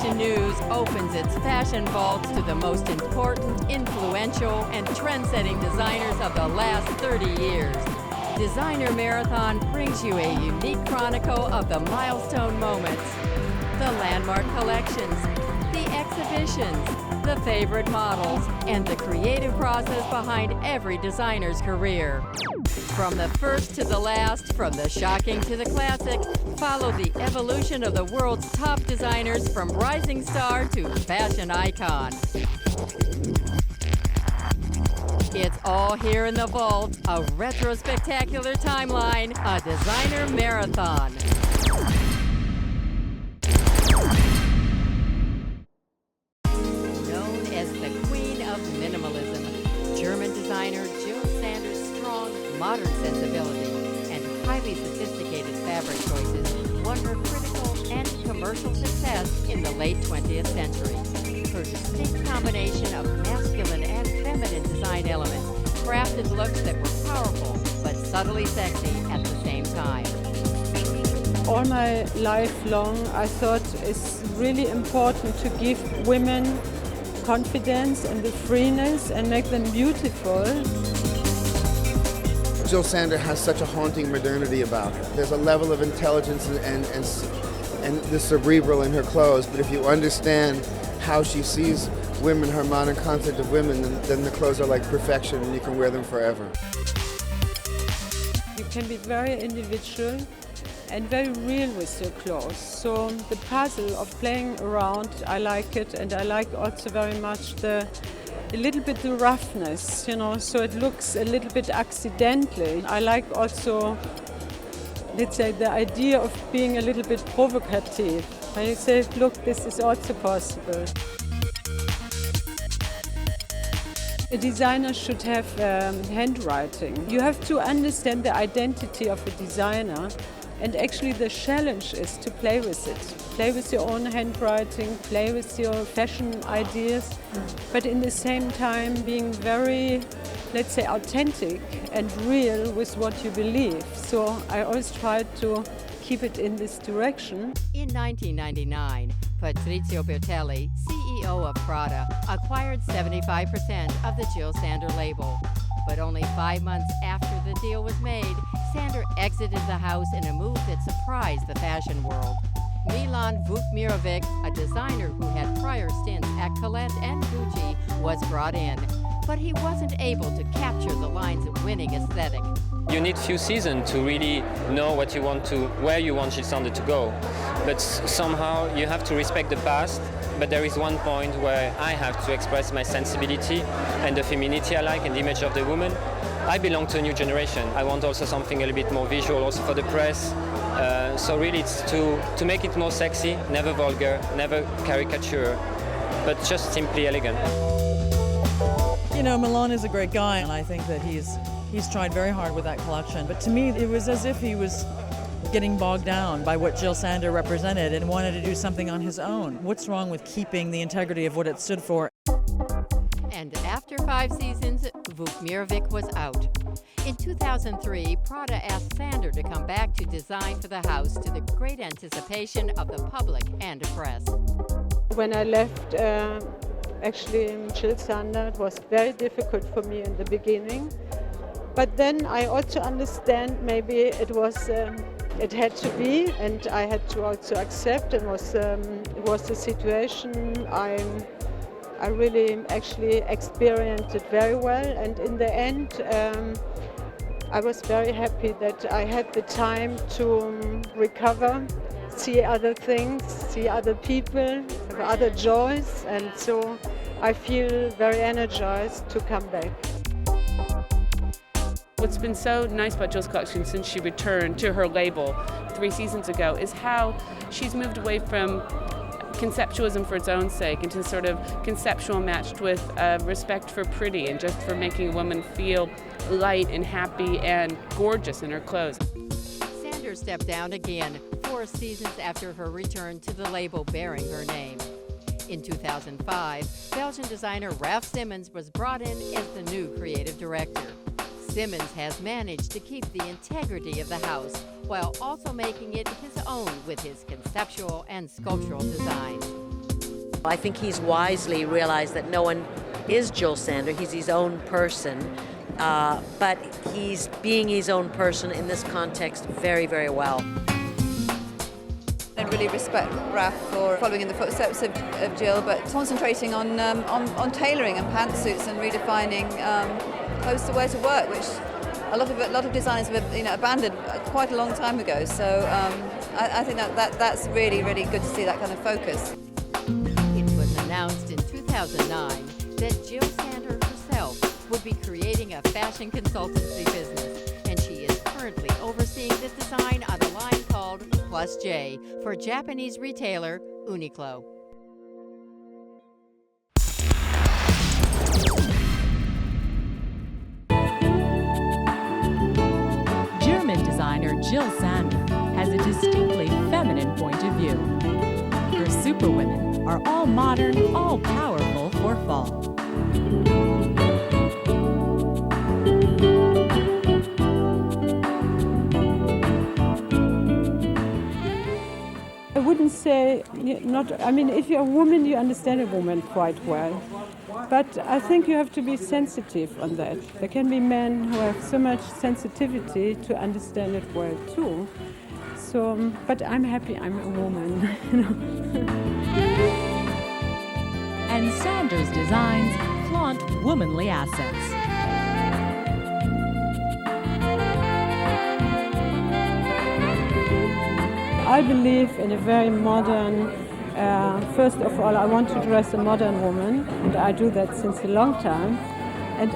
Fashion News opens its fashion vaults to the most important, influential, and trend-setting designers of the last 30 years. Designer Marathon brings you a unique chronicle of the milestone moments, the landmark collections, the exhibitions, the favorite models, and the creative process behind every designer's career. From the first to the last, from the shocking to the classic, follow the evolution of the world's top designers from rising star to fashion icon. It's all here in the vault, a retro-spectacular timeline, a designer marathon. Known as the Queen of Minimalism, German designer Jil Sander's strong, modern sensibility and highly sophisticated fabric choices won her critical and commercial success in the late 20th century. Her distinct combination of masculine and feminine design elements crafted looks that were powerful but subtly sexy at the same time. All my life long, I thought it's really important to give women confidence and the freeness and make them beautiful. Jil Sander has such a haunting modernity about her. There's a level of intelligence and the cerebral in her clothes, but if you understand how she sees women, her modern concept of women, then the clothes are like perfection and you can wear them forever. You can be very individual and very real with your clothes. So the puzzle of playing around, I like it, and I like also very much a little bit the roughness, so it looks a little bit accidentally. I like also, let's say, the idea of being a little bit provocative. I say, look, this is also possible. A designer should have handwriting. You have to understand the identity of a designer, and actually the challenge is to play with it. Play with your own handwriting, play with your fashion ideas, but in the same time being very, let's say, authentic and real with what you believe. So I always try to keep it in this direction. In 1999, Patrizio Bertelli, CEO of Prada, acquired 75% of the Jil Sander label. But only 5 months after the deal was made, Sander exited the house in a move that surprised the fashion world. Milan Vukmirovic, a designer who had prior stints at Colette and Gucci, was brought in. But he wasn't able to capture the line's winning aesthetic. You need few seasons to really know where you want Jil Sander to go. But somehow you have to respect the past. But there is one point where I have to express my sensibility and the femininity I like and the image of the woman. I belong to a new generation. I want also something a little bit more visual also for the press. So really it's to make it more sexy, never vulgar, never caricature, but just simply elegant. Milan is a great guy, and I think that he's tried very hard with that collection. But to me, it was as if he was getting bogged down by what Jil Sander represented and wanted to do something on his own. What's wrong with keeping the integrity of what it stood for? And after 5 seasons, Vukmirovic was out. In 2003, Prada asked Sander to come back to design for the house to the great anticipation of the public and press. When I left, actually, Jil Sander, it was very difficult for me in the beginning. But then I also understand maybe it had to be, and I had to also accept. It was the situation. I really actually experienced it very well, and in the end, I was very happy that I had the time to recover, see other things, see other people, have other joys, and so I feel very energized to come back. What's been so nice about Jil's collection since she returned to her label 3 seasons ago is how she's moved away from conceptualism for its own sake into sort of conceptual matched with respect for pretty and just for making a woman feel light and happy and gorgeous in her clothes. Sander stepped down again 4 seasons after her return to the label bearing her name. In 2005, Belgian designer Raf Simons was brought in as the new creative director. Simons has managed to keep the integrity of the house while also making it his own with his conceptual and sculptural designs. I think he's wisely realized that no one is Jil Sander. He's his own person, but he's being his own person in this context very, very well. I really respect Raf for following in the footsteps of Jil, but concentrating on tailoring and pantsuits and redefining clothes to wear to work, which a lot of designers have abandoned quite a long time ago. So I think that's really, really good to see that kind of focus. It was announced in 2009 that Jil Sander herself would be creating a fashion consultancy business, and she is currently overseeing the design on a line called Plus J for Japanese retailer Uniqlo. German designer Jil Sander has a distinctly feminine point of view. Her superwomen are all modern, all powerful for fall. I wouldn't say if you're a woman, you understand a woman quite well. But I think you have to be sensitive on that. There can be men who have so much sensitivity to understand it well too. So, but I'm happy I'm a woman. And Sander's designs flaunt womanly assets. I believe in a very modern, first of all, I want to dress a modern woman, and I do that since a long time. And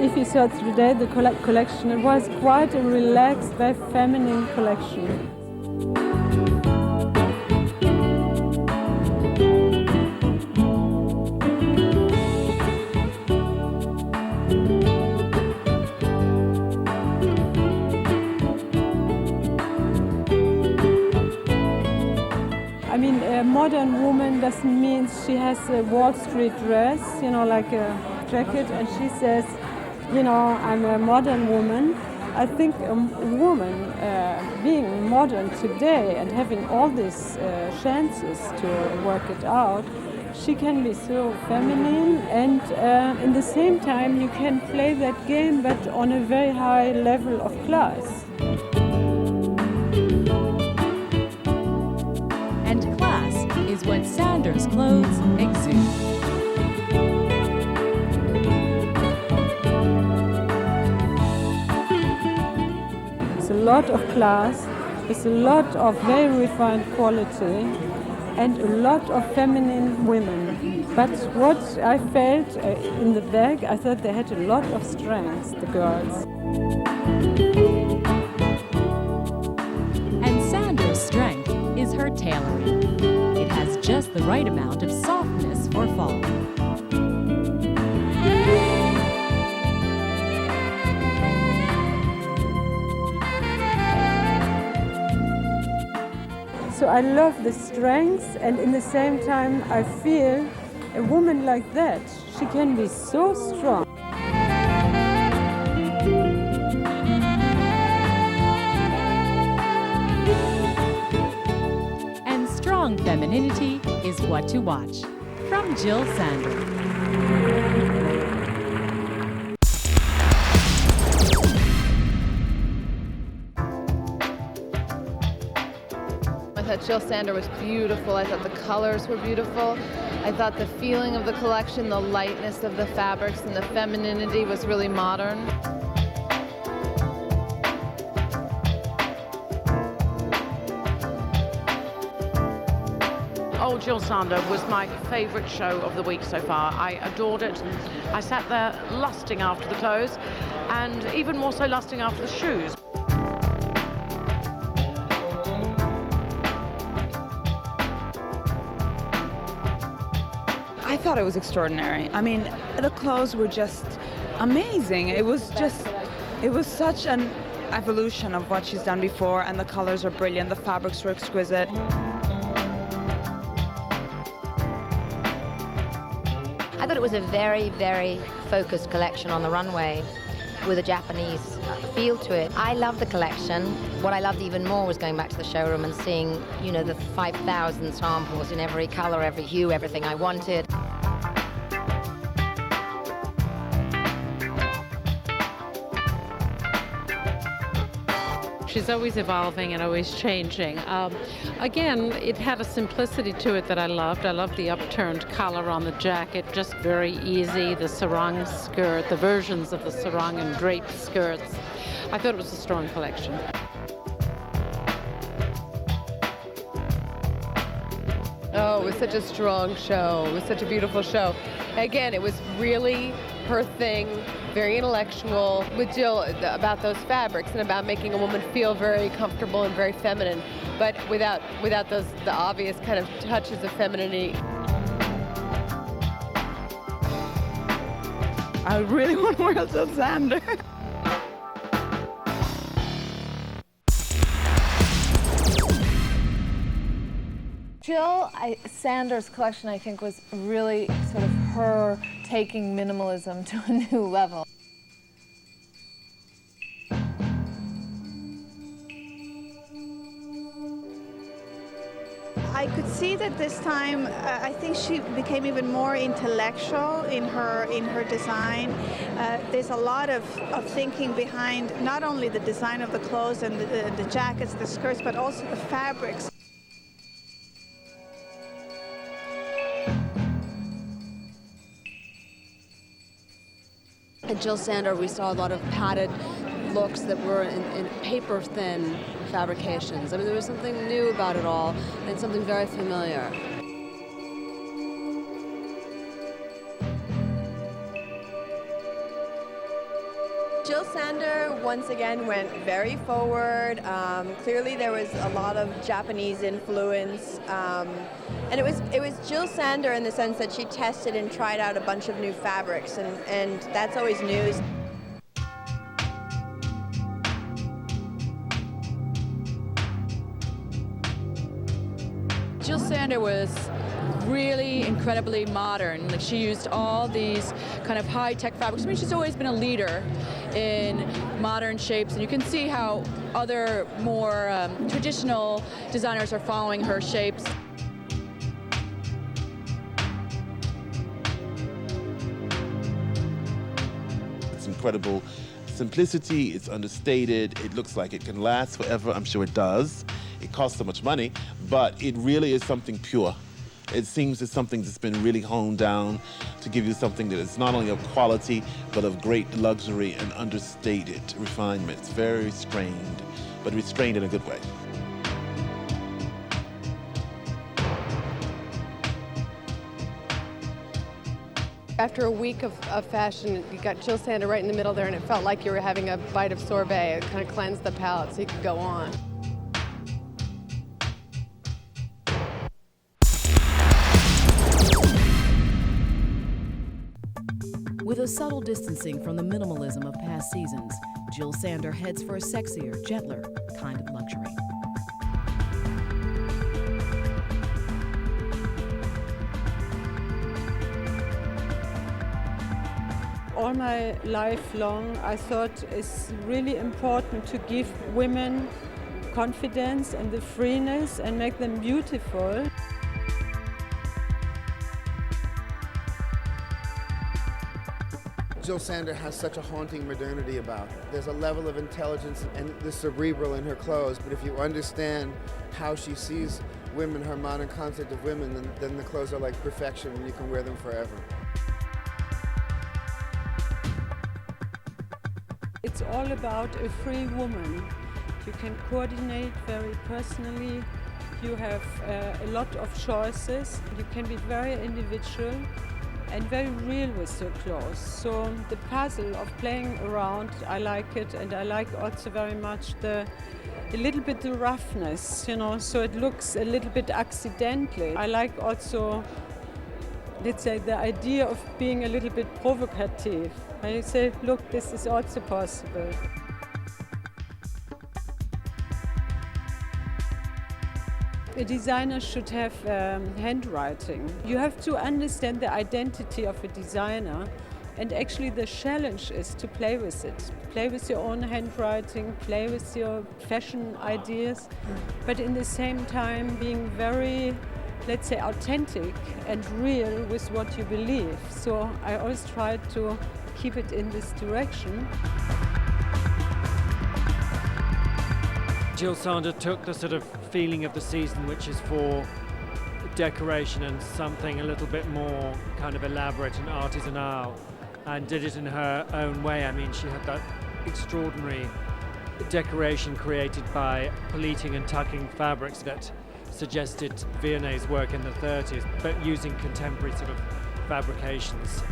if you saw today the collection, it was quite a relaxed, very feminine collection. A modern woman doesn't mean she has a Wall Street dress, like a jacket, and she says, I'm a modern woman. I think a woman being modern today and having all these chances to work it out, she can be so feminine, and in the same time you can play that game, but on a very high level of class. Is what Sander's clothes exude. It's a lot of class, it's a lot of very refined quality, and a lot of feminine women. But what I felt in the bag, I thought they had a lot of strength, the girls. And Sander's strength is her tailoring. It has just the right amount of softness for fall. So I love the strength, and in the same time I feel a woman like that, she can be so strong. Femininity is what to watch. From Jil Sander. I thought Jil Sander was beautiful. I thought the colors were beautiful. I thought the feeling of the collection, the lightness of the fabrics, and the femininity was really modern. Jil Sander was my favourite show of the week so far. I adored it. I sat there lusting after the clothes, and even more so lusting after the shoes. I thought it was extraordinary. I mean, the clothes were just amazing. It was such an evolution of what she's done before, and the colors are brilliant. The fabrics were exquisite. I thought it was a very, very focused collection on the runway. with a Japanese feel to it. I love the collection. What I loved even more was going back to the showroom and seeing, you know, the 5,000 samples in every color, every hue, everything I wanted. She's always evolving and always changing. Again, it had a simplicity to it that I loved. I loved the upturned collar on the jacket, just very easy. The sarong skirt, the versions of the sarong and draped skirts. I thought it was a strong collection. Oh, it was such a strong show. It was such a beautiful show. Again, it was really her thing, very intellectual with Jill about those fabrics and about making a woman feel very comfortable and very feminine, but without the obvious kind of touches of femininity. I really want to wear Jil Sander. Jil Sander's collection, I think, was really sort of her taking minimalism to a new level. I could see that this time, I think she became even more intellectual in her design. There's a lot of thinking behind not only the design of the clothes and the jackets, the skirts, but also the fabrics. At Jil Sander, we saw a lot of padded looks that were in paper-thin fabrications. I mean, there was something new about it all, and something very familiar. Jil Sander once again went very forward. Clearly there was a lot of Japanese influence. And it was Jil Sander in the sense that she tested and tried out a bunch of new fabrics, and that's always news. Jil Sander was really incredibly modern. Like, she used all these kind of high-tech fabrics. I mean, she's always been a leader in modern shapes, and you can see how other more traditional designers are following her shapes. It's incredible simplicity, it's understated, it looks like it can last forever. I'm sure it does. It costs so much money, but it really is something pure. It seems it's something that's been really honed down to give you something that is not only of quality, but of great luxury and understated refinement. It's very restrained, but restrained in a good way. After a week of fashion, you got Jil Sander right in the middle there, and it felt like you were having a bite of sorbet. It kind of cleansed the palate so you could go on. With a subtle distancing from the minimalism of past seasons, Jil Sander heads for a sexier, gentler kind of luxury. All my life long, I thought it's really important to give women confidence and the freeness and make them beautiful. Jil Sander has such a haunting modernity about her. There's a level of intelligence and the cerebral in her clothes, but if you understand how she sees women, her modern concept of women, then the clothes are like perfection and you can wear them forever. It's all about a free woman. You can coordinate very personally. You have a lot of choices. You can be very individual and very real with your clothes. So the puzzle of playing around, I like it, and I like also very much a little bit the roughness, you know, so it looks a little bit accidentally. I like also, let's say, the idea of being a little bit provocative. I say, look, this is also possible. A designer should have handwriting. You have to understand the identity of a designer And actually the challenge is to play with it. Play with your own handwriting, play with your fashion ideas, but in the same time being very, let's say, authentic and real with what you believe. So I always try to keep it in this direction. Jil Sander took the sort of feeling of the season, which is for decoration and something a little bit more kind of elaborate and artisanal, and did it in her own way. I mean, she had that extraordinary decoration created by pleating and tucking fabrics that suggested Viennese work in the 30s, but using contemporary sort of fabrications.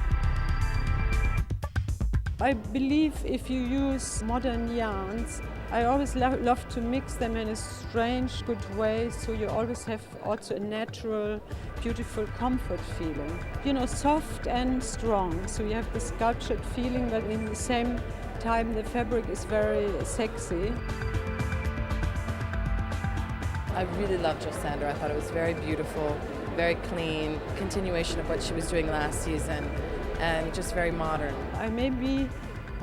I believe if you use modern yarns, I always love to mix them in a strange, good way, so you always have also a natural, beautiful comfort feeling. You know, soft and strong, so you have the sculptured feeling, but in the same time the fabric is very sexy. I really loved Jil Sander. I thought it was very beautiful, very clean, continuation of what she was doing last season, and just very modern. I maybe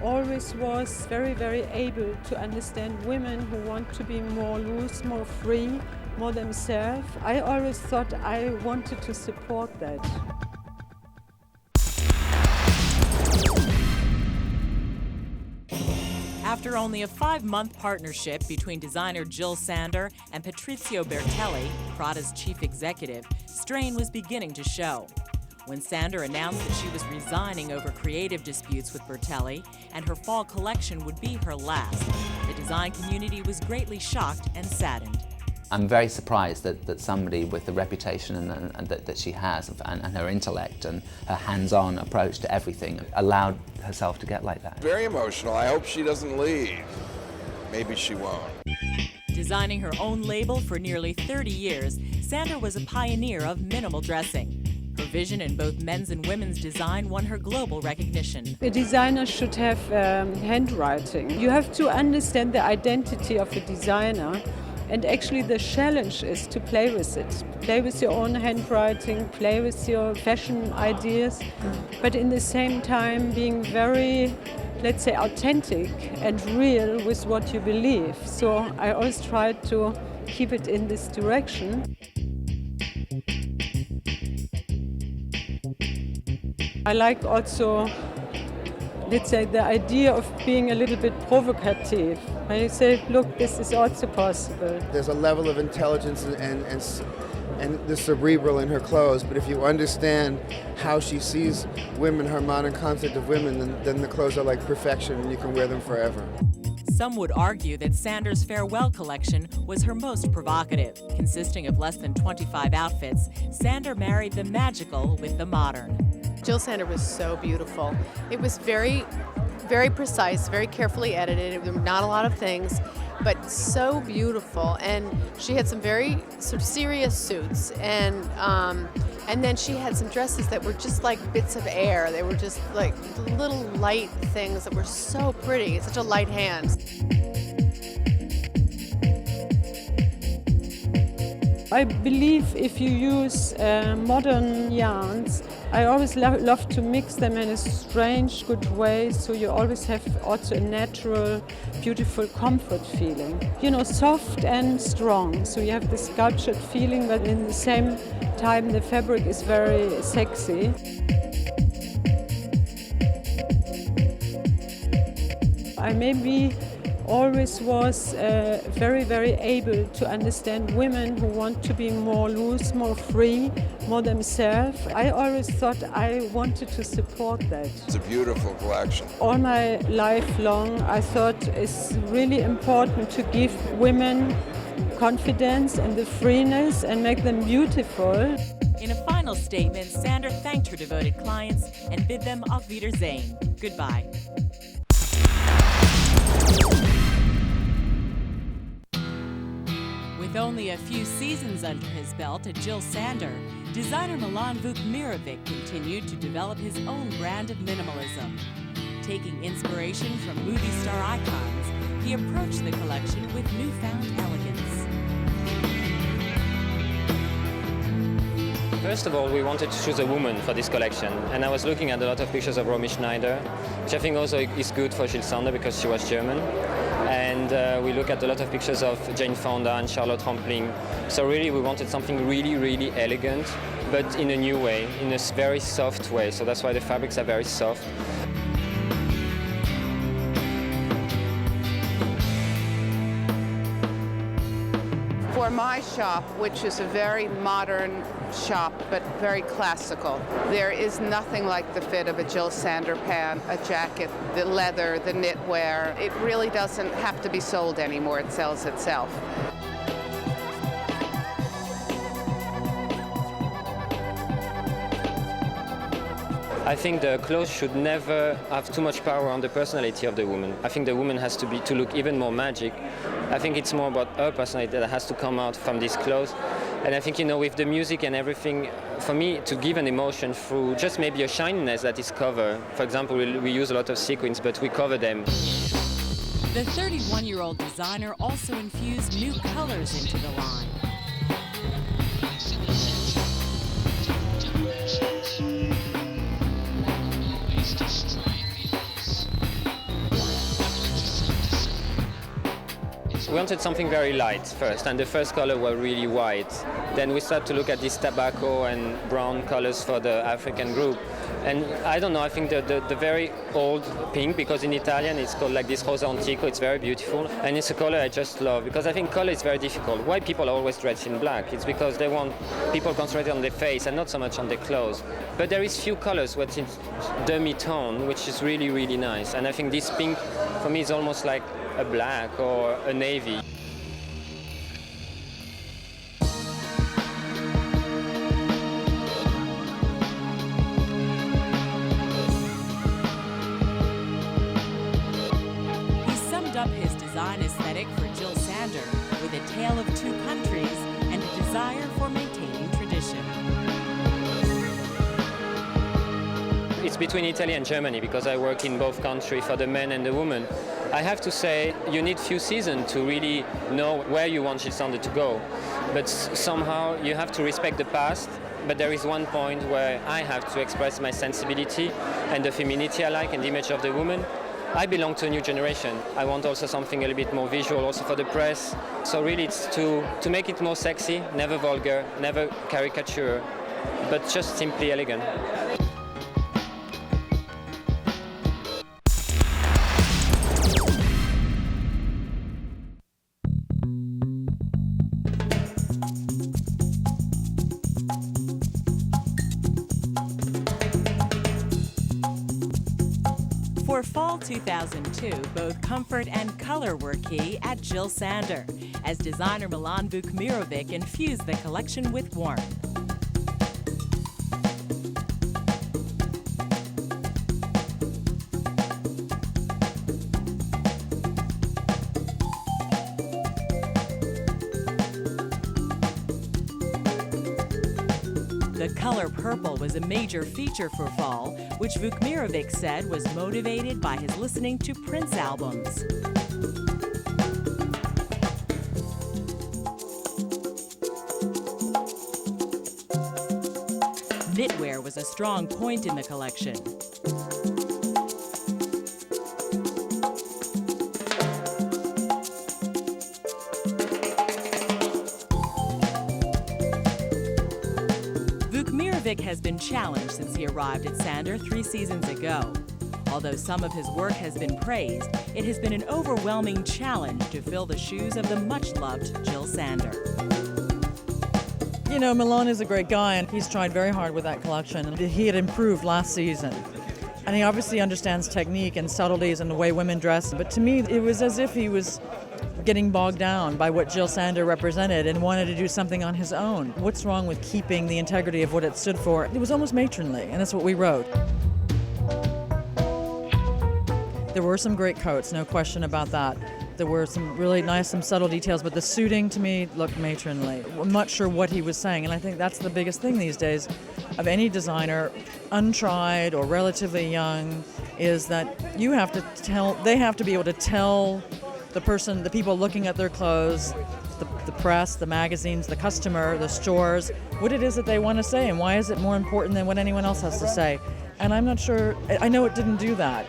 always was very, very able to understand women who want to be more loose, more free, more themselves. I always thought I wanted to support that. After only a 5-month partnership between designer Jil Sander and Patrizio Bertelli, Prada's chief executive, strain was beginning to show. When Sander announced that she was resigning over creative disputes with Bertelli and her fall collection would be her last, the design community was greatly shocked and saddened. I'm very surprised that somebody with the reputation that she has and her intellect and her hands-on approach to everything allowed herself to get like that. Very emotional. I hope she doesn't leave. Maybe she won't. Designing her own label for nearly 30 years, Sander was a pioneer of minimal dressing. Her vision in both men's and women's design won her global recognition. A designer should have handwriting. You have to understand the identity of a designer, and actually the challenge is to play with it. Play with your own handwriting, play with your fashion ideas, but in the same time being very, let's say, authentic and real with what you believe. So I always try to keep it in this direction. I like also, let's say, the idea of being a little bit provocative. I say, look, this is also possible. There's a level of intelligence and the cerebral in her clothes, but if you understand how she sees women, her modern concept of women, then the clothes are like perfection and you can wear them forever. Some would argue that Sander's farewell collection was her most provocative. Consisting of less than 25 outfits, Sander married the magical with the modern. Jil Sander was so beautiful. It was very, very precise, very carefully edited. There were not a lot of things, but so beautiful. And she had some very sort of serious suits, and then she had some dresses that were just like bits of air. They were just like little light things that were so pretty. Such a light hand. I believe if you use modern yarns, I always love to mix them in a strange, good way, so you always have also a natural, beautiful comfort feeling. You know, soft and strong, so you have the sculptured feeling, but in the same time the fabric is very sexy. I maybe always was very, very able to understand women who want to be more loose, more free, more themselves. I always thought I wanted to support that. It's a beautiful collection. All my life long, I thought it's really important to give women confidence and the freeness and make them beautiful. In a final statement, Sander thanked her devoted clients and bid them auf Wiedersehen. Goodbye. With only a few seasons under his belt at Jil Sander, designer Milan Vukmirovic continued to develop his own brand of minimalism. Taking inspiration from movie star icons, he approached the collection with newfound elegance. First of all, we wanted to choose a woman for this collection, and I was looking at a lot of pictures of Romy Schneider, which I think also is good for Jil Sander because she was German. And we look at a lot of pictures of Jane Fonda and Charlotte Rampling. So really we wanted something really, really elegant, but in a new way, in a very soft way. So that's why the fabrics are very soft. For my shop, which is a very modern shop but very classical, there is nothing like the fit of a Jil Sander pant, a jacket, the leather, the knitwear. It really doesn't have to be sold anymore, it sells itself. I think the clothes should never have too much power on the personality of the woman. I think the woman has to look even more magic. I think it's more about her personality that has to come out from these clothes. And I think, you know, with the music and everything, for me, to give an emotion through just maybe a shininess that is covered. For example, we use a lot of sequins, but we cover them. The 31-year-old designer also infused new colors into the line. We wanted something very light first, and the first color was really white. Then we started to look at these tobacco and brown colors for the African group. And I don't know, I think the very old pink, because in Italian it's called like this rosa antico, it's very beautiful. And it's a color I just love, because I think color is very difficult. Why people are always dressed in black? It's because they want people concentrated on their face and not so much on their clothes. But there is few colors, which is demi-tone, which is really, really nice. And I think this pink, for me, is almost like a black or a navy. He summed up his design aesthetic for Jil Sander with a tale of two countries and a desire for maintaining tradition. It's between Italy and Germany, because I work in both countries for the men and the women. I have to say, you need few seasons to really know where you want Jil Sander to go. But somehow you have to respect the past, but there is one point where I have to express my sensibility and the femininity I like and the image of the woman. I belong to a new generation. I want also something a little bit more visual, also for the press. So really it's to make it more sexy, never vulgar, never caricature, but just simply elegant. For fall 2002, both comfort and color were key at Jil Sander, as designer Milan Vukmirovic infused the collection with warmth. The color purple was a major feature for fall, which Vukmirovic said was motivated by his listening to Prince albums. Knitwear was a strong point in the collection. Vukmirovic has been challenged since he arrived at Sander 3 seasons ago. Although some of his work has been praised, it has been an overwhelming challenge to fill the shoes of the much-loved Jil Sander. You know, Milan is a great guy, and he's tried very hard with that collection. And he had improved last season. And he obviously understands technique and subtleties and the way women dress. But to me, it was as if he was getting bogged down by what Jil Sander represented and wanted to do something on his own. What's wrong with keeping the integrity of what it stood for? It was almost matronly, and that's what we wrote. There were some great coats, no question about that. There were some really nice, some subtle details, but the suiting to me looked matronly. I'm not sure what he was saying, and I think that's the biggest thing these days of any designer, untried or relatively young, is that you have to tell, they have to be able to tell the person, the people looking at their clothes, the press, the magazines, the customer, the stores, what it is that they want to say and why is it more important than what anyone else has to say. And I'm not sure, I know it didn't do that.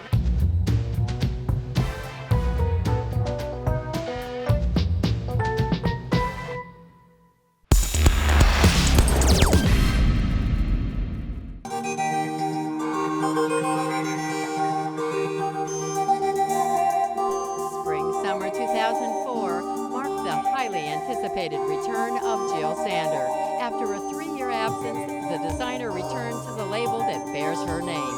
Spring-summer 2004 marked the highly anticipated return of Jil Sander. After a 3-year absence, the designer returned to the label that bears her name.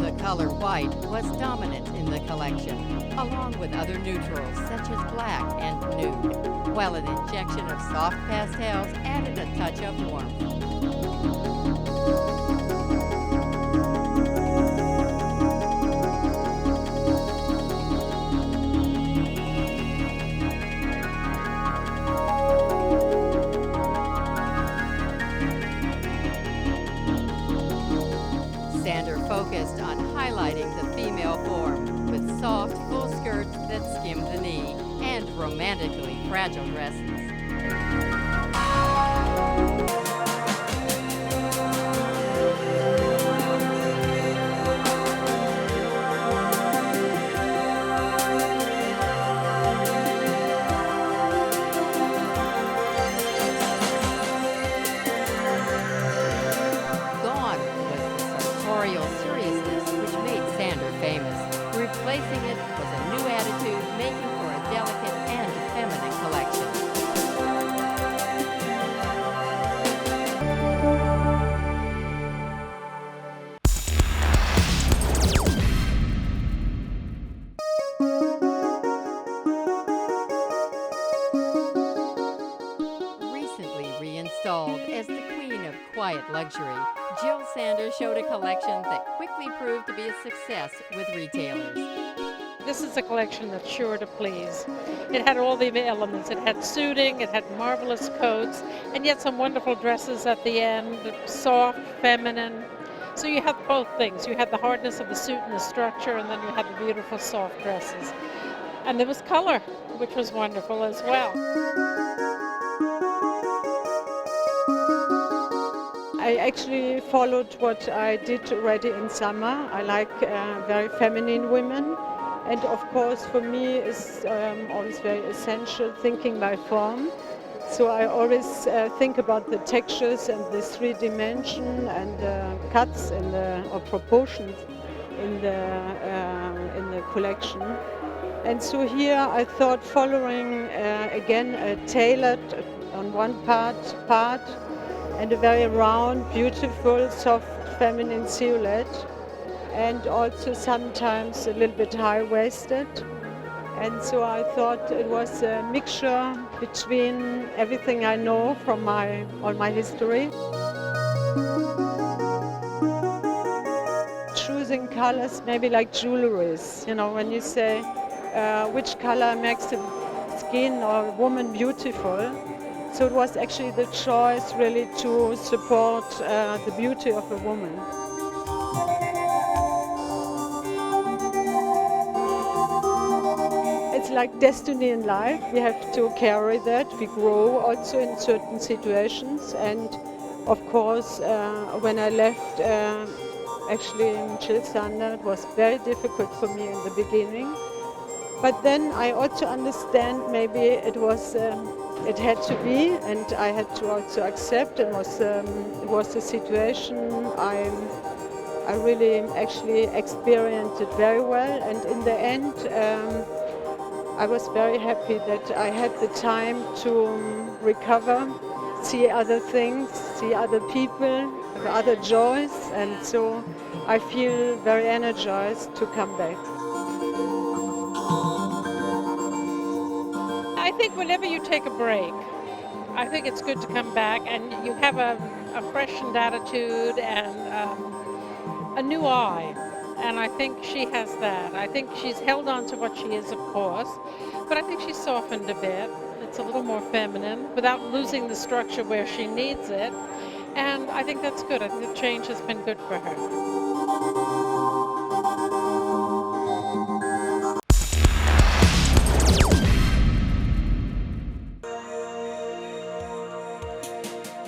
The color white was dominant in the collection, along with other neutrals such as black and nude, while an injection of soft pastels added a touch of warmth. Sander focused on highlighting the female form with soft, full skirts that skimmed the knee and romantically fragile dresses. Seriousness which made Sander famous. Replacing it was a new attitude, making for a delicate and feminine collection. Recently reinstalled as the queen of quiet luxury, Jil Sander showed a collection that quickly proved to be a success with retailers. This is a collection that's sure to please. It had all the elements. It had suiting, it had marvelous coats, and yet some wonderful dresses at the end, soft, feminine. So you had both things. You had the hardness of the suit and the structure, and then you had the beautiful soft dresses. And there was color, which was wonderful as well. I actually followed what I did already in summer. I like very feminine women. And of course, for me, it's always very essential thinking by form. So I always think about the textures and the 3-dimension and the cuts and or proportions in the collection. And so here I thought following again a tailored on one part and a very round, beautiful, soft, feminine silhouette, and also sometimes a little bit high-waisted. And so I thought it was a mixture between everything I know from all my history. Choosing colors, maybe like jewelries, you know, when you say which color makes the skin or a woman beautiful. So it was actually the choice really to support the beauty of a woman. It's like destiny in life. We have to carry that. We grow also in certain situations. And of course, when I left, actually in Jil Sander, it was very difficult for me in the beginning. But then I also understand maybe it was. It had to be, and I had to also accept. It was a situation I really actually experienced it very well, and in the end, I was very happy that I had the time to recover, see other things, see other people, other joys, and so I feel very energized to come back. I think whenever you take a break, I think it's good to come back and you have a freshened attitude and a new eye. And I think she has that. I think she's held on to what she is, of course, but I think she's softened a bit. It's a little more feminine without losing the structure where she needs it. And I think that's good. I think the change has been good for her.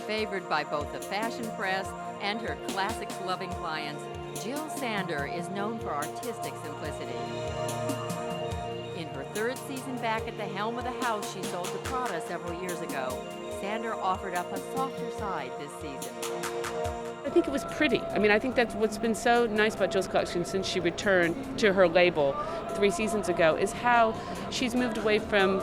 Favored by both the fashion press and her classics-loving clients, Jil Sander is known for artistic simplicity. In her third season back at the helm of the house she sold to Prada several years ago, Sander offered up a softer side this season. I think it was pretty. I mean, I think that's what's been so nice about Jill's collection since she returned to her label 3 seasons ago, is how she's moved away from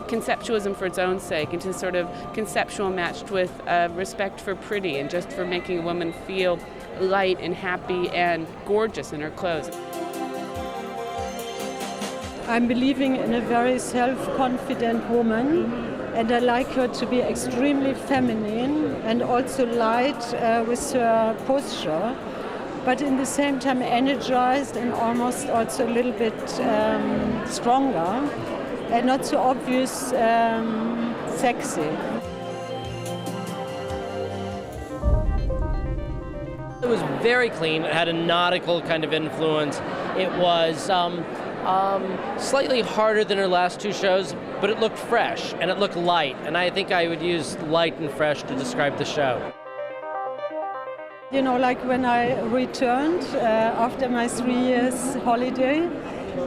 conceptualism for its own sake into sort of conceptual matched with respect for pretty and just for making a woman feel light and happy and gorgeous in her clothes. I'm believing in a very self-confident woman, and I like her to be extremely feminine and also light with her posture, but in the same time energized and almost also a little bit stronger and not so obvious sexy. It was very clean. It had a nautical kind of influence. It was slightly harder than her last 2 shows, but it looked fresh and it looked light. And I think I would use light and fresh to describe the show. You know, like when I returned after my 3 years holiday,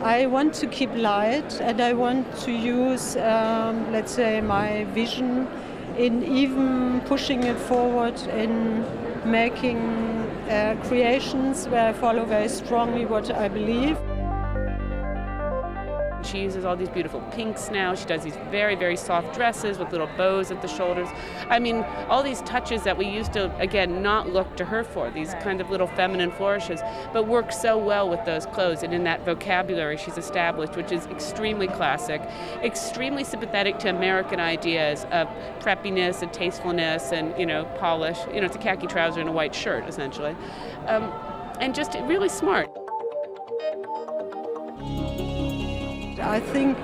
I want to keep light and I want to use, let's say, my vision in even pushing it forward in making creations where I follow very strongly what I believe. She uses all these beautiful pinks now. She does these very, very soft dresses with little bows at the shoulders. I mean, all these touches that we used to, again, not look to her for, these kind of little feminine flourishes, but work so well with those clothes and in that vocabulary she's established, which is extremely classic, extremely sympathetic to American ideas of preppiness and tastefulness and, you know, polish. You know, it's a khaki trouser and a white shirt, essentially. And just really smart. I think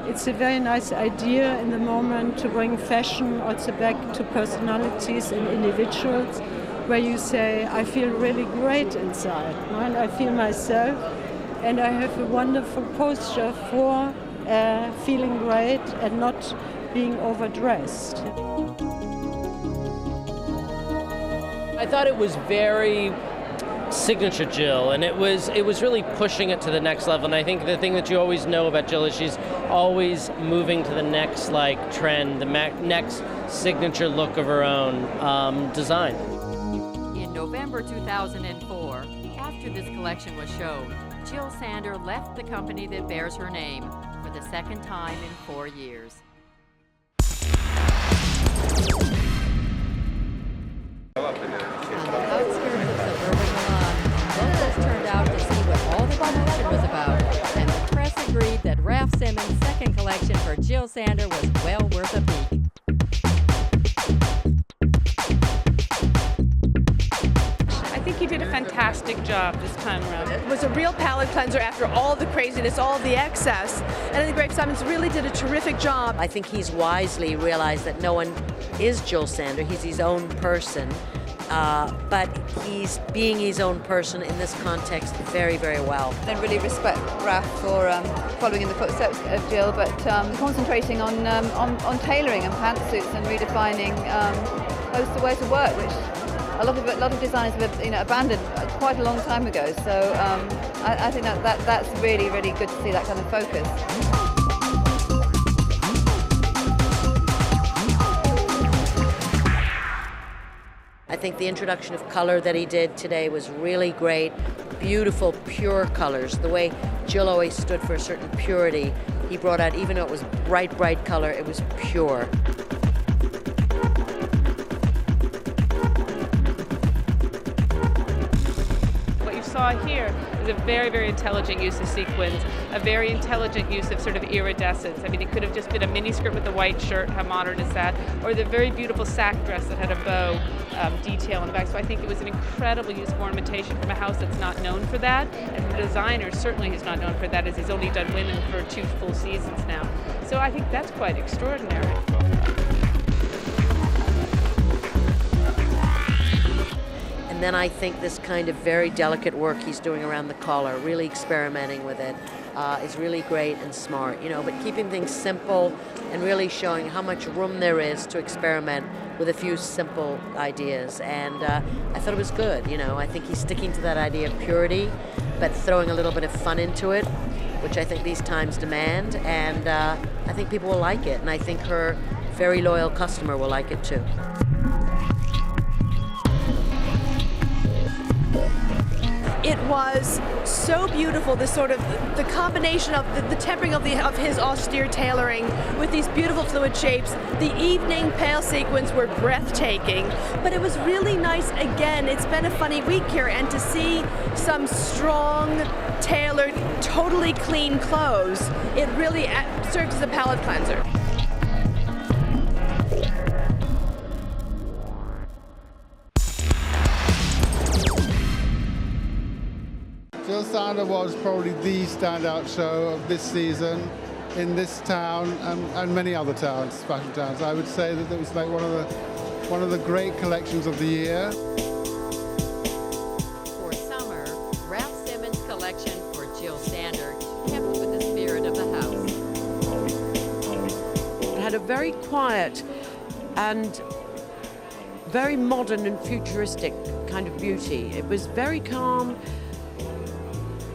it's a very nice idea in the moment to bring fashion also back to personalities and individuals, where you say, I feel really great inside, and I feel myself, and I have a wonderful posture for feeling great and not being overdressed. I thought it was very signature Jill, and it was really pushing it to the next level. And I think the thing that you always know about Jill is she's always moving to the next trend, the next signature look of her own design. In November 2004, after this collection was shown, Jil Sander left the company that bears her name for the second time in 4 years. On the outskirts of suburban Milan, locals turned out to see what all the commotion was about, and the press agreed that Raf Simons' second collection for Jil Sander was well worth a peek. I think he did a fantastic job this time around. It was a real palate cleanser after all the craziness, all the excess. And I think Raf Simons really did a terrific job. I think he's wisely realized that no one is Jil Sander. He's his own person. But he's being his own person in this context very, very well. I really respect Raf for following in the footsteps of Jill, but concentrating on tailoring and pantsuits and redefining most of ways to work, which a lot of designers have abandoned quite a long time ago. So I think that's really, really good to see that kind of focus. I think the introduction of color that he did today was really great. Beautiful, pure colors. The way Jill always stood for a certain purity, he brought out, even though it was bright, bright color, it was pure. What you saw here It was a very, very intelligent use of sequins, a very intelligent use of sort of iridescence. I mean, it could have just been a mini skirt with a white shirt, how modern is that? Or the very beautiful sack dress that had a bow detail on the back. So I think it was an incredible use of ornamentation from a house that's not known for that. And the designer certainly is not known for that, as he's only done women for 2 full seasons now. So I think that's quite extraordinary. And then I think this kind of very delicate work he's doing around the collar, really experimenting with it, is really great and smart, you know, but keeping things simple and really showing how much room there is to experiment with a few simple ideas. And I thought it was good, you know. I think he's sticking to that idea of purity, but throwing a little bit of fun into it, which I think these times demand, and I think people will like it, and I think her very loyal customer will like it too. It was so beautiful, this sort of the combination of the tempering of his austere tailoring with these beautiful fluid shapes. The evening pale sequins were breathtaking, but it was really nice. Again, it's been a funny week here, and to see some strong, tailored, totally clean clothes, it really served as a palate cleanser. Jil Sander was probably the standout show of this season in this town and many other towns, fashion towns. I would say that it was like one of the great collections of the year. For summer, Raf Simons' collection for Jil Sander kept with the spirit of the house. It had a very quiet and very modern and futuristic kind of beauty. It was very calm,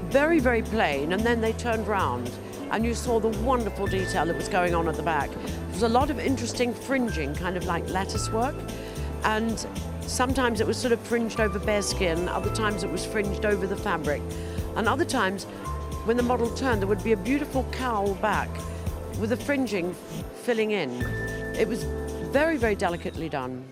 very, very plain, and then they turned round and you saw the wonderful detail that was going on at the back. There was a lot of interesting fringing, kind of like lattice work, and sometimes it was sort of fringed over bare skin, other times it was fringed over the fabric, and other times when the model turned there would be a beautiful cowl back with the fringing filling in. It was very, very delicately done.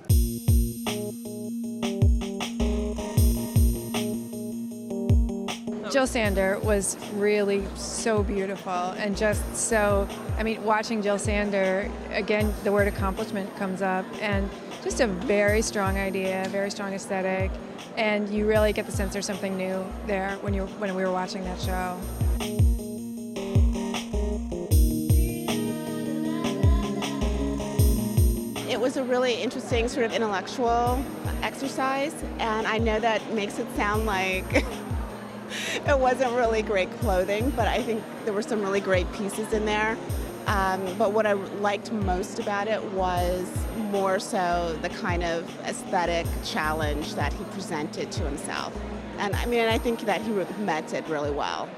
Jil Sander was really so beautiful and just so, I mean, watching Jil Sander, again, the word accomplishment comes up, and just a very strong idea, very strong aesthetic, and you really get the sense there's something new there when we were watching that show. It was a really interesting sort of intellectual exercise, and I know that makes it sound like it wasn't really great clothing, but I think there were some really great pieces in there. But what I liked most about it was more so the kind of aesthetic challenge that he presented to himself. And I mean, I think that he met it really well.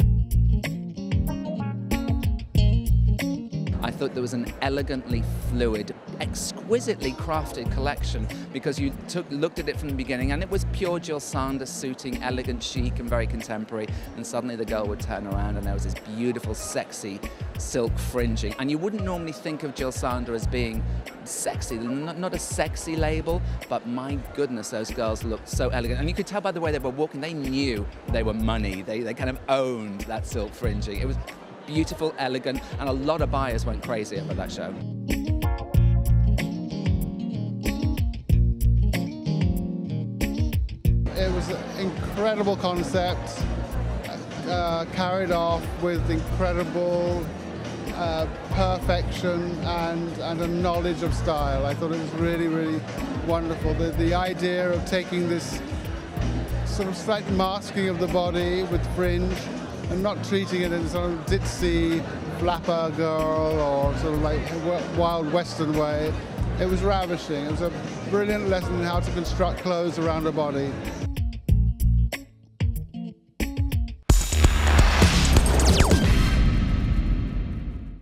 I thought there was an elegantly fluid, exquisitely crafted collection, because you looked at it from the beginning and it was pure Jil Sander suiting, elegant, chic and very contemporary, and suddenly the girl would turn around and there was this beautiful, sexy silk fringing. And you wouldn't normally think of Jil Sander as being sexy, not a sexy label, but my goodness, those girls looked so elegant. And you could tell by the way they were walking, they knew they were money. They kind of owned that silk fringing. It was beautiful, elegant, and a lot of buyers went crazy over that show. It was an incredible concept, carried off with incredible perfection and a knowledge of style. I thought it was really, really wonderful. The idea of taking this sort of slight masking of the body with fringe and not treating it in a sort of ditzy flapper girl or sort of like wild western way. It was ravishing. It was a brilliant lesson in how to construct clothes around a body.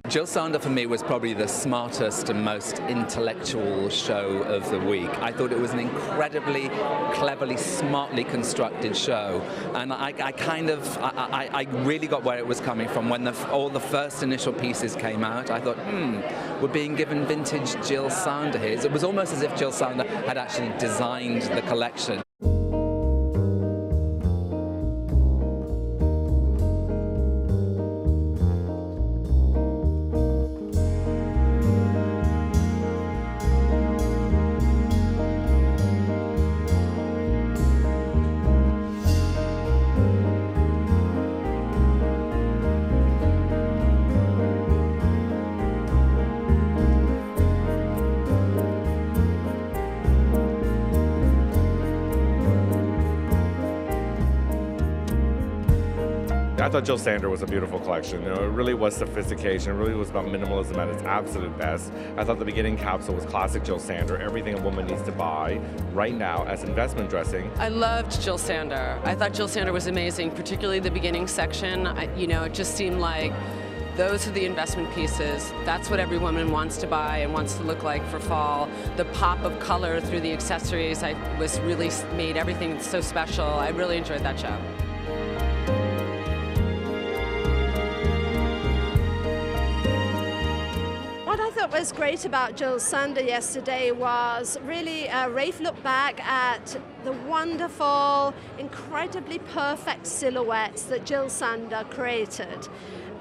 Jil Sander for me was probably the smartest and most intellectual show of the week. I thought it was an incredibly cleverly, smartly constructed show, and I really got where it was coming from. When all the first initial pieces came out, I thought, we're being given vintage Jil Sander here. It was almost as if Jil Sander had actually designed the collection. I thought Jil Sander was a beautiful collection. You know, it really was sophistication. It really was about minimalism at its absolute best. I thought the beginning capsule was classic Jil Sander, everything a woman needs to buy right now as investment dressing. I loved Jil Sander. I thought Jil Sander was amazing, particularly the beginning section. It just seemed like those are the investment pieces. That's what every woman wants to buy and wants to look like for fall. The pop of color through the accessories was really made everything so special. I really enjoyed that show. What I thought was great about Jil Sander yesterday was really Raf looked back at the wonderful, incredibly perfect silhouettes that Jil Sander created.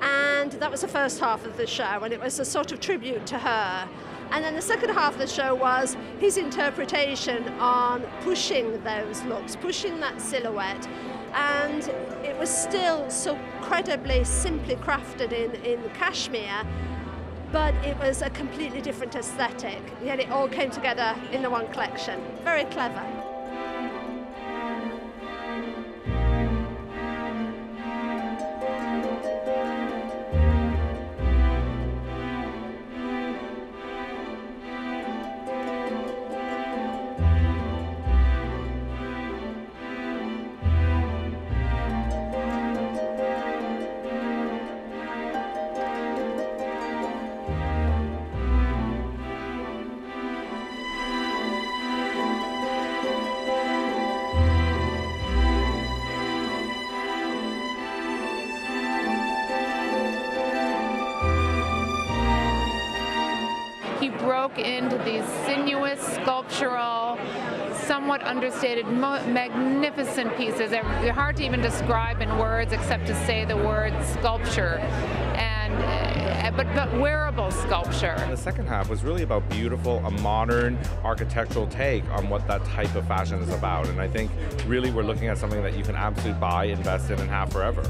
And that was the first half of the show, and it was a sort of tribute to her. And then the second half of the show was his interpretation on pushing those looks, pushing that silhouette. And it was still so incredibly simply crafted in cashmere, but it was a completely different aesthetic. Yet it all came together in the one collection. Very clever. Broke into these sinuous, sculptural, somewhat understated, magnificent pieces. They're hard to even describe in words except to say the word sculpture, but wearable sculpture. The second half was really about beautiful, a modern architectural take on what that type of fashion is about. And I think really we're looking at something that you can absolutely buy, invest in, and have forever.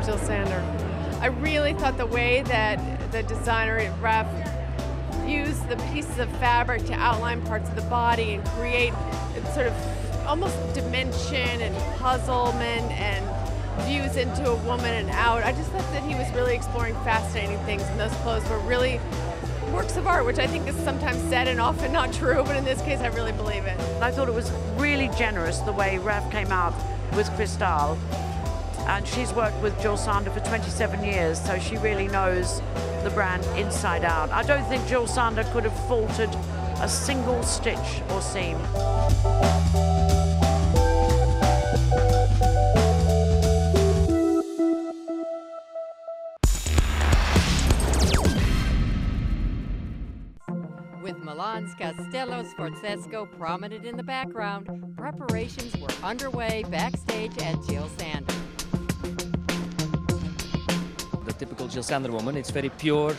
Jil Sander. I really thought the way that the designer Raf used the pieces of fabric to outline parts of the body and create sort of almost dimension and puzzlement and views into a woman and out. I just thought that he was really exploring fascinating things, and those clothes were really works of art, which I think is sometimes said and often not true, but in this case I really believe it. I thought it was really generous the way Raf came out with Cristal. And she's worked with Jil Sander for 27 years, so she really knows the brand inside out. I don't think Jil Sander could have faltered a single stitch or seam. With Milan's Castello Sforzesco prominent in the background, preparations were underway backstage at Jil Sander. Typical Jil Sander woman. It's very pure.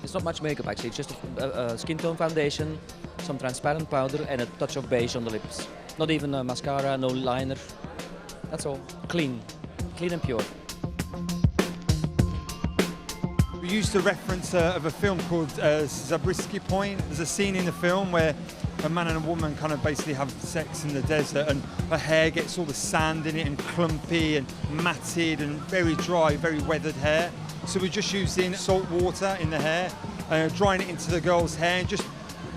It's not much makeup actually. It's just a skin tone foundation, some transparent powder, and a touch of beige on the lips. Not even a mascara, no liner. That's all. Clean and pure. We used a reference of a film called Zabriskie Point. There's a scene in the film where a man and a woman kind of basically have sex in the desert, and her hair gets all the sand in it and clumpy and matted and very dry, very weathered hair. So we're just using salt water in the hair, drying it into the girl's hair, just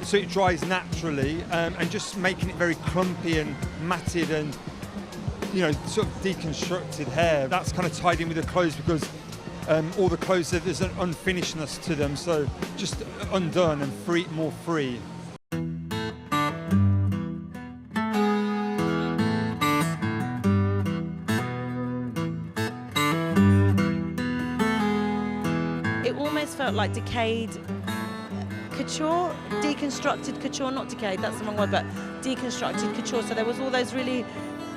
so it dries naturally, and just making it very clumpy and matted and, you know, sort of deconstructed hair. That's kind of tied in with the clothes because all the clothes, there's an unfinishedness to them, so just undone and free, more free. felt like decayed couture, deconstructed couture, not decayed, that's the wrong word, but deconstructed couture. So there was all those really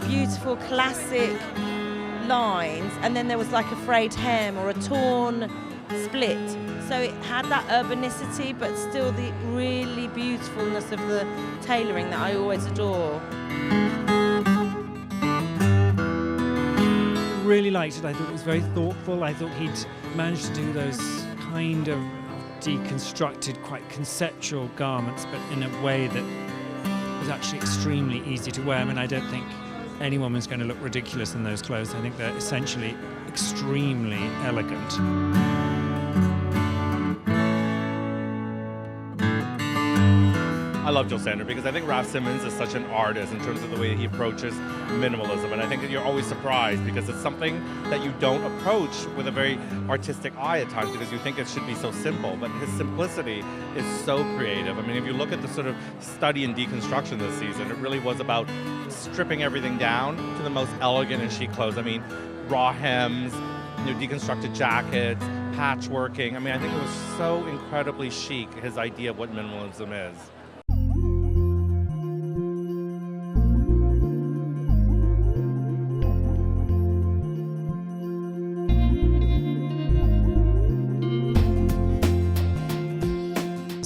beautiful classic lines, and then there was like a frayed hem or a torn split. So it had that urbanicity, but still the really beautifulness of the tailoring that I always adore. Really liked it. I thought it was very thoughtful. I thought he'd managed to do those kind of deconstructed, quite conceptual garments, but in a way that was actually extremely easy to wear. I mean, I don't think any woman's going to look ridiculous in those clothes. I think they're essentially extremely elegant. I love Jil Sander because I think Raf Simons is such an artist in terms of the way he approaches minimalism, and I think that you're always surprised because it's something that you don't approach with a very artistic eye at times because you think it should be so simple, but his simplicity is so creative. I mean, if you look at the sort of study in deconstruction this season, it really was about stripping everything down to the most elegant and chic clothes. I mean, raw hems, deconstructed jackets, patchworking. I mean, I think it was so incredibly chic, his idea of what minimalism is.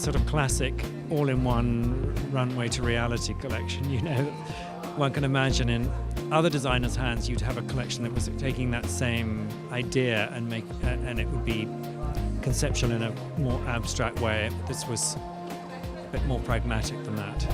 Sort of classic all-in-one runway to reality collection, one can imagine in other designers' hands you'd have a collection that was taking that same idea and it would be conceptual in a more abstract way. This was a bit more pragmatic than that.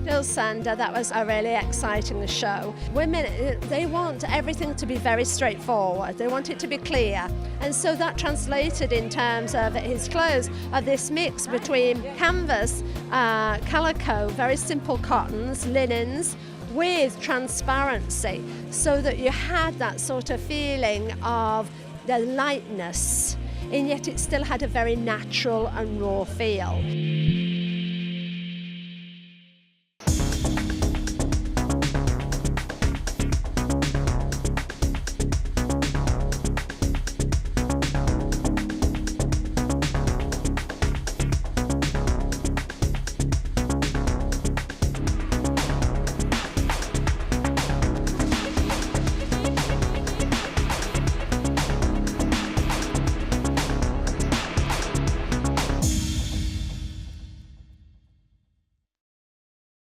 Jil Sander, that was a really exciting show. Women, they want everything to be very straightforward. They want it to be clear. And so that translated in terms of his clothes of this mix between canvas, calico, very simple cottons, linens, with transparency, so that you had that sort of feeling of the lightness, and yet it still had a very natural and raw feel.